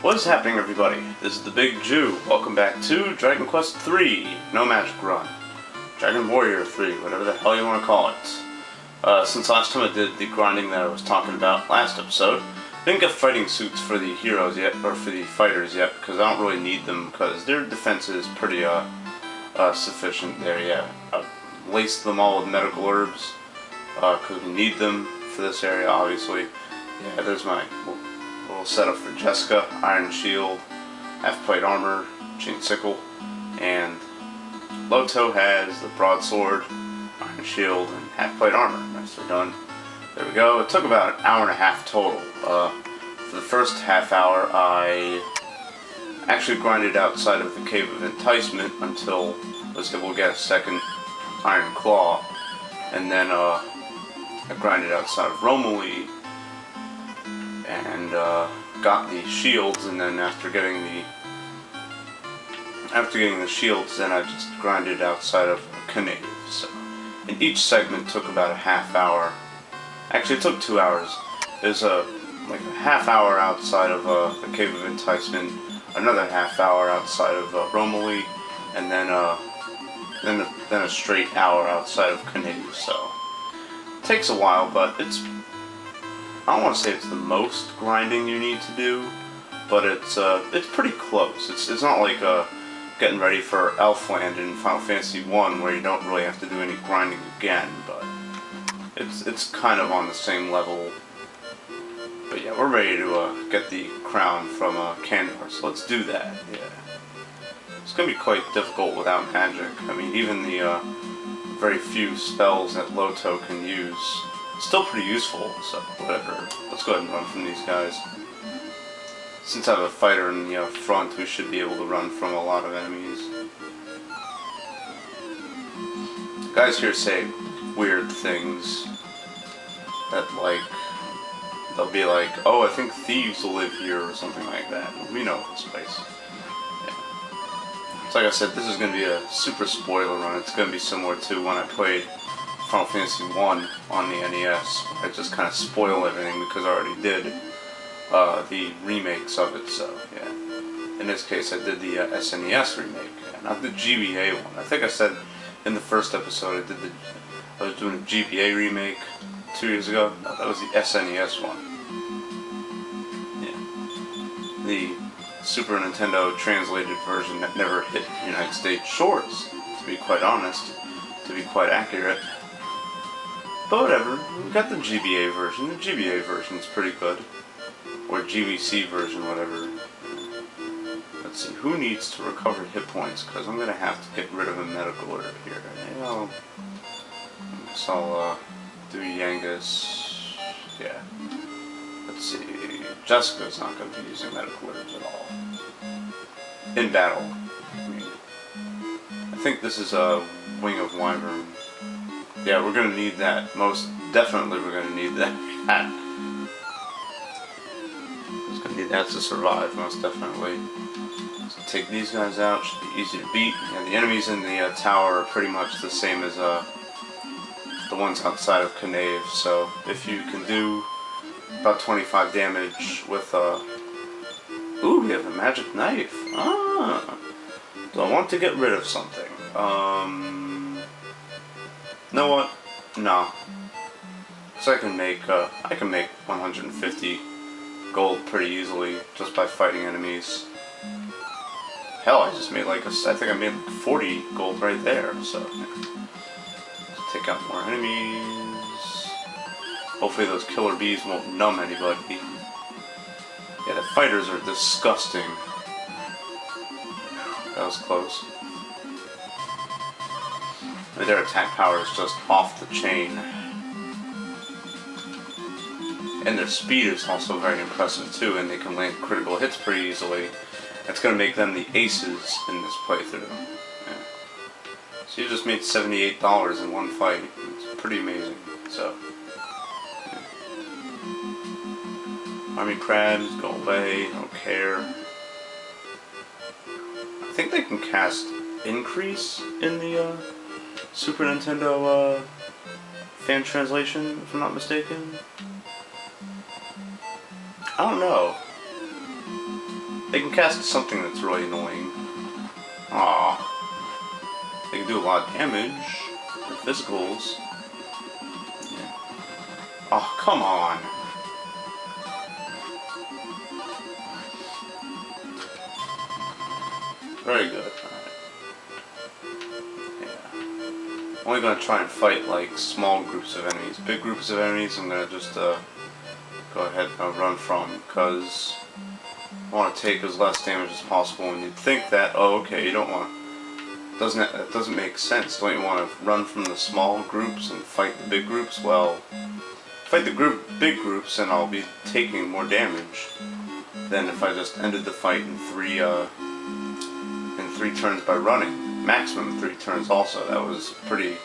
What is happening, everybody? This is the Big Jew. Welcome back to Dragon Quest III, No Magic Run. Dragon Warrior 3, whatever the hell you want to call it. Since last time I did the grinding that I was talking about last episode, I didn't get fighting suits for the heroes yet, or for the fighters yet, because I don't really need them, because their defense is pretty, sufficient there, yeah. I laced them all with medical herbs, because we need them for this area, obviously. Yeah, there's my little setup for Jessica: iron shield, half plate armor, chain sickle, and Loto has the broadsword, iron shield, and half plate armor. Nicely done. There we go. It took about an hour and a half total. For the first half hour, I actually grinded outside of the Cave of Enticement until I was able to get a second iron claw, and then I grinded outside of Romilly and got the shields, and then after getting the shields, then I just grinded outside of Kandar. So, and each segment took about a half hour. Actually, it took 2 hours. There's like a half hour outside of the Cave of Enticement, another half hour outside of Romilly, and then a straight hour outside of Kandar. So it takes a while, but it's, I don't want to say it's the most grinding you need to do, but it's pretty close. It's not like getting ready for Elfland in Final Fantasy 1 where you don't really have to do any grinding again, but it's kind of on the same level. But yeah, we're ready to get the crown from Kandar, so let's do that. Yeah, it's gonna be quite difficult without magic. I mean, even the very few spells that Loto can use, still pretty useful, so whatever. Let's go ahead and run from these guys. Since I have a fighter in the front, we should be able to run from a lot of enemies. Guys here say weird things that, like, they'll be like, oh, I think thieves will live here or something like that. We know this place. Yeah. So like I said, this is going to be a super spoiler run. It's going to be similar to when I played Final Fantasy 1 on the NES. I just kind of spoil everything because I already did the remakes of it, so yeah. In this case, I did the SNES remake, not the GBA one. I think I said in the first episode I was doing a GBA remake 2 years ago. No, that was the SNES one. Yeah. The Super Nintendo translated version that never hit United States shores, to be quite honest, to be quite accurate. But whatever, we got the GBA version. The GBA version is pretty good. Or GVC version, whatever. Let's see, who needs to recover hit points? Because I'm going to have to get rid of a medical herb here. I guess I'll do Yangus. Yeah. Let's see, Jessica's not going to be using medical herbs at all. In battle. I mean, I think this is a Wing of Wyvern. Yeah, we're going to need that. Most definitely we're going to need that. That's to survive, most definitely. So take these guys out, should be easy to beat. Yeah, the enemies in the tower are pretty much the same as the ones outside of Kandar, so if you can do about 25 damage with ooh, we have a magic knife. Ah! So I want to get rid of something. You know what? No. So I can make 150 gold pretty easily just by fighting enemies. Hell, I just made like I think I made like 40 gold right there, so let's take out more enemies. Hopefully those killer bees won't numb anybody. Yeah, the fighters are disgusting. That was close. Their attack power is just off the chain. And their speed is also very impressive too, and they can land critical hits pretty easily. That's going to make them the aces in this playthrough. Yeah. So you just made $78 in one fight. It's pretty amazing. So, yeah. Army crabs, go away, I don't care. I think they can cast Increase in the Super Nintendo fan translation, if I'm not mistaken. I don't know. They can cast something that's really annoying. Aww. They can do a lot of damage. The physicals. Yeah. Oh, come on. Very good. Yeah. Only gonna try and fight like small groups of enemies. Big groups of enemies I'm gonna just go ahead and run from, because I want to take as less damage as possible. And you'd think that, oh okay, you don't want to, that doesn't make sense. Don't you want to run from the small groups and fight the big groups? Well, fight the big groups and I'll be taking more damage than if I just ended the fight in three turns by running. Maximum 3 turns also. That was pretty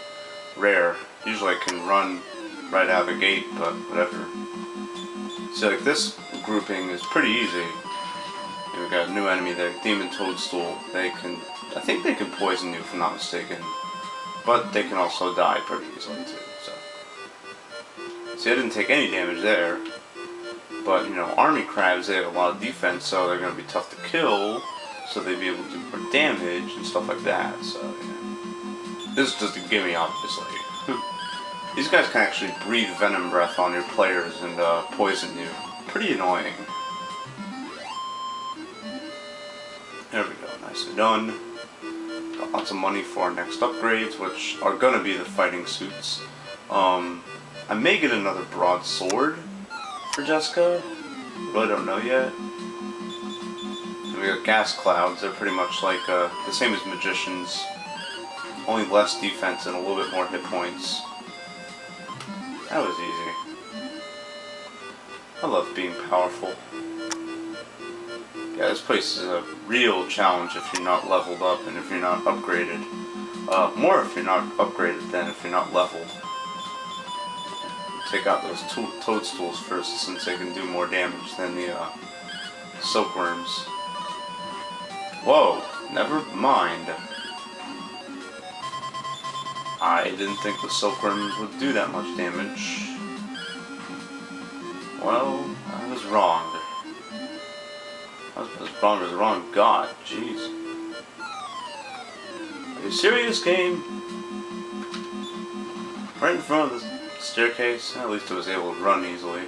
rare. Usually I can run right out of the gate, but whatever. So like this grouping is pretty easy. And we've got a new enemy there, Demon Toadstool. They can, I think they can poison you if I'm not mistaken. But they can also die pretty easily too, so. See, I didn't take any damage there. But, you know, army crabs, they have a lot of defense, so they're going to be tough to kill. So they'd be able to do more damage and stuff like that, so, yeah. This is just a gimme, obviously. These guys can actually breathe venom breath on your players and poison you. Pretty annoying. There we go, nicely done. Got lots of money for our next upgrades, which are gonna be the fighting suits. I may get another broadsword for Jessica. Really don't know yet. And we got gas clouds. They're pretty much like the same as magicians, only less defense and a little bit more hit points. That was easy. I love being powerful. Yeah, this place is a real challenge if you're not leveled up and if you're not upgraded. More if you're not upgraded than if you're not leveled. Take out those toadstools first, since they can do more damage than the silkworms. Whoa, never mind. I didn't think the silkworms would do that much damage. Well, I was wrong. I was as wrong as the wrong god. Jeez. Are you serious, game? Right in front of the staircase? At least I was able to run easily.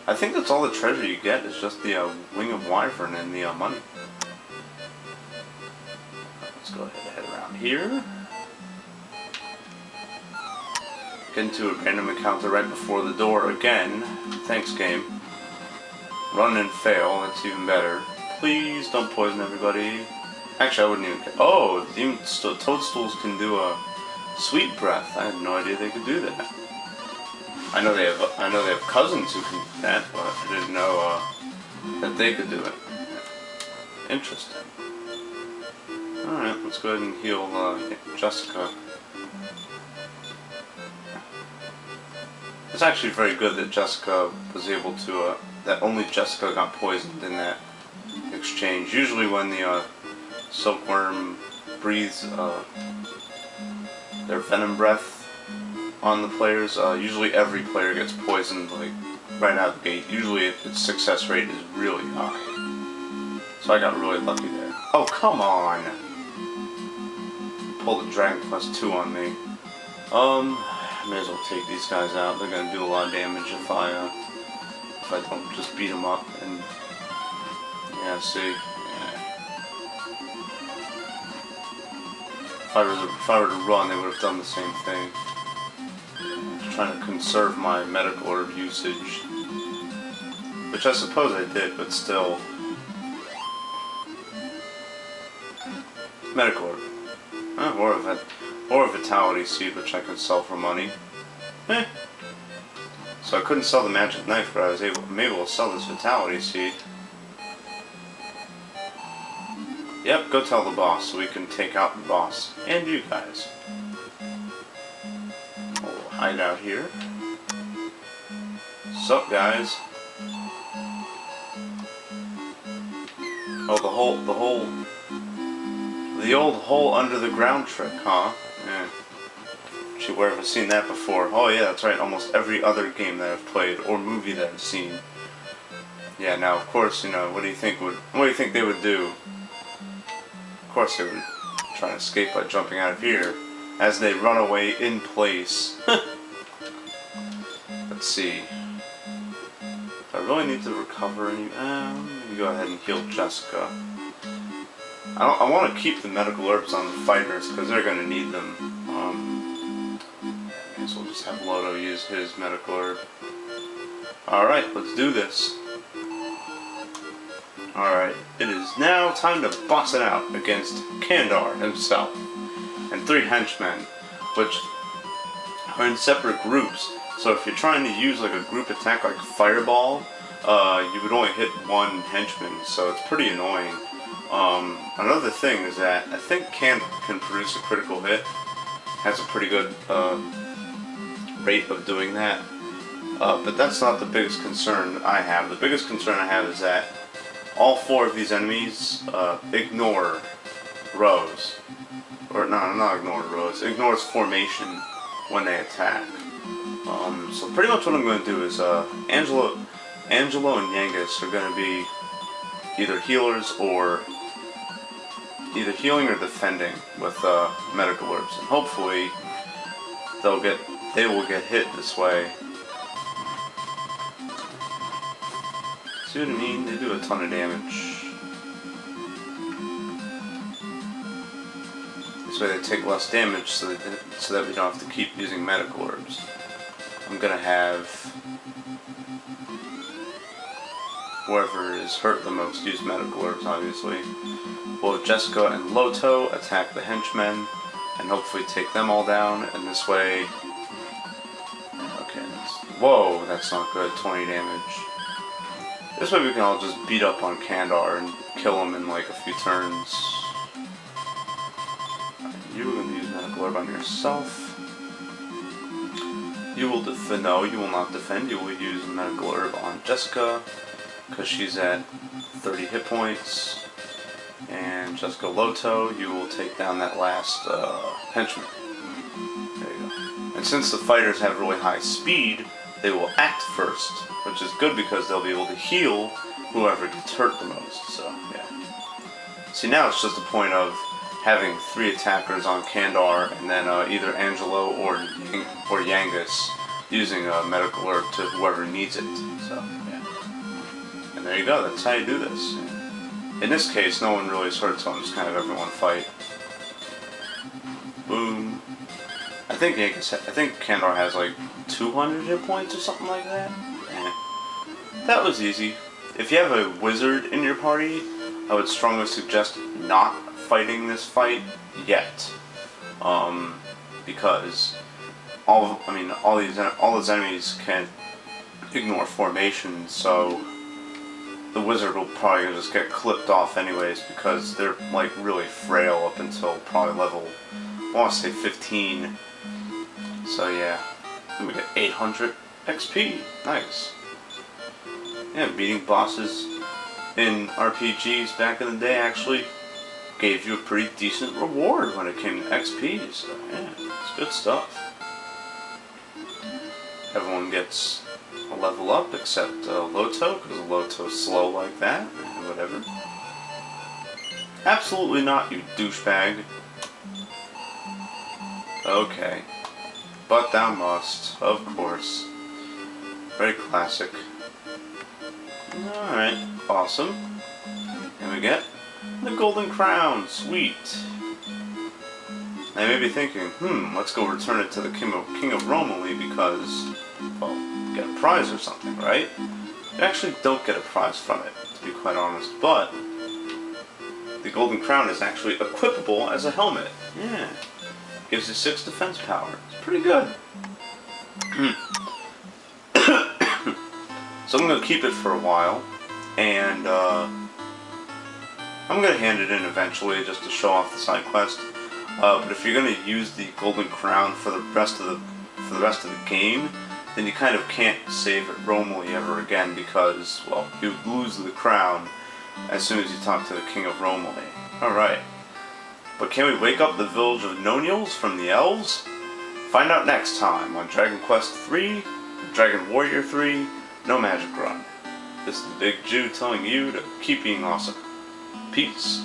I think that's all the treasure you get, is just the Wing of Wyvern and the money. Let's go ahead and head around here. Get into a random encounter right before the door again. Thanks, game. Run and fail, that's even better. Please don't poison everybody. Actually, I wouldn't even care. Oh, even toadstools can do a sweet breath. I had no idea they could do that. I know they have cousins who can do that, but I didn't know that they could do it. Interesting. Alright, let's go ahead and heal Jessica. It's actually very good that Jessica was able to, that only Jessica got poisoned in that exchange. Usually when the silkworm breathes their venom breath on the players, usually every player gets poisoned like right out of the gate. Usually its success rate is really high. So I got really lucky there. Oh, come on! Pull the Dragon Quest 2 on me. I may as well take these guys out. They're gonna do a lot of damage if I don't just beat them up. And yeah, see, yeah. If I were to run, they would have done the same thing. Just trying to conserve my medical herb usage, which I suppose I did, but still. Medical herb. Or a vitality seed, which I could sell for money. So I couldn't sell the magic knife, but I was able to sell this vitality seed. Yep, go tell the boss so we can take out the boss. And you guys. We'll hide out here. Sup, guys? Oh, the old hole under the ground trick, huh? Yeah. Gee, where have I seen that before? Oh yeah, that's right, almost every other game that I've played, or movie that I've seen, Yeah, now of course, you know, what do you think they would do? Of course they would try to escape by jumping out of here as they run away in place. Let's see. Do I really need to recover any? Let me go ahead and heal Jessica. I want to keep the medical herbs on the fighters because they're going to need them. May as well just have Loto use his medical herb. Alright, let's do this. Alright, it is now time to boss it out against Kandar himself and 3 henchmen, which are in separate groups. So if you're trying to use like a group attack like Fireball, you would only hit 1 henchman, so it's pretty annoying. Another thing is that I think Kandar can produce a critical hit. Has a pretty good rate of doing that. But that's not the biggest concern I have. The biggest concern I have is that all 4 of these enemies ignore Rose. Or no, not ignore Rose. Ignores formation when they attack. So pretty much what I'm going to do is Angelo and Yangus are going to be either healers or either healing or defending with medical herbs, and hopefully they will get hit this way. See what I mean? They do a ton of damage. This way they take less damage, so that we don't have to keep using medical herbs. I'm gonna have whoever is hurt the most use medical herbs, obviously. Well, Jessica and Loto attack the henchmen and hopefully take them all down, and this way... Okay, whoa, that's not good, 20 damage. This way we can all just beat up on Kandar and kill him in like a few turns. You were going to use medical herb on yourself. You will defend. No, you will not defend. You will use medical herb on Jessica because she's at 30 hit points. And Jessica Loto, you will take down that last henchman. There you go. And since the fighters have really high speed, they will act first, which is good because they'll be able to heal whoever gets hurt the most. So yeah. See, now it's just a point of having 3 attackers on Kandar, and then either Angelo or Yangus using a medical herb to whoever needs it. So yeah. And there you go. That's how you do this. In this case, no one really is hurt, so I'm just kind of everyone fight. Boom. I think Kandar has like 200 hit points or something like that. That was easy. If you have a wizard in your party, I would strongly suggest not fighting this fight yet, because all those enemies can ignore formation, so the wizard will probably just get clipped off anyways because they're like really frail up until probably level, I want to say 15. So yeah, we get 800 XP. Nice. Yeah, beating bosses in RPGs back in the day actually gave you a pretty decent reward when it came to XP, so yeah, it's good stuff. Everyone gets a level up except Loto, because Loto's slow like that, and whatever. Absolutely not, you douchebag. Okay. But thou must, of course. Very classic. Alright, awesome. And we get the Golden Crown, sweet. Now you may be thinking, let's go return it to the King of Romilly because, well, get a prize or something, right? You actually don't get a prize from it, to be quite honest, but the Golden Crown is actually equipable as a helmet. Yeah. Gives you 6 defense power. It's pretty good. So I'm going to keep it for a while, and I'm going to hand it in eventually just to show off the side quest. But if you're going to use the Golden Crown for the rest of the game, then you kind of can't save at Romilly ever again because, well, you lose the crown as soon as you talk to the King of Romilly. Alright. But can we wake up the village of Nonials from the elves? Find out next time on Dragon Quest III, Dragon Warrior 3, No Magic Run. This is the Big Jew telling you to keep being awesome. Peace.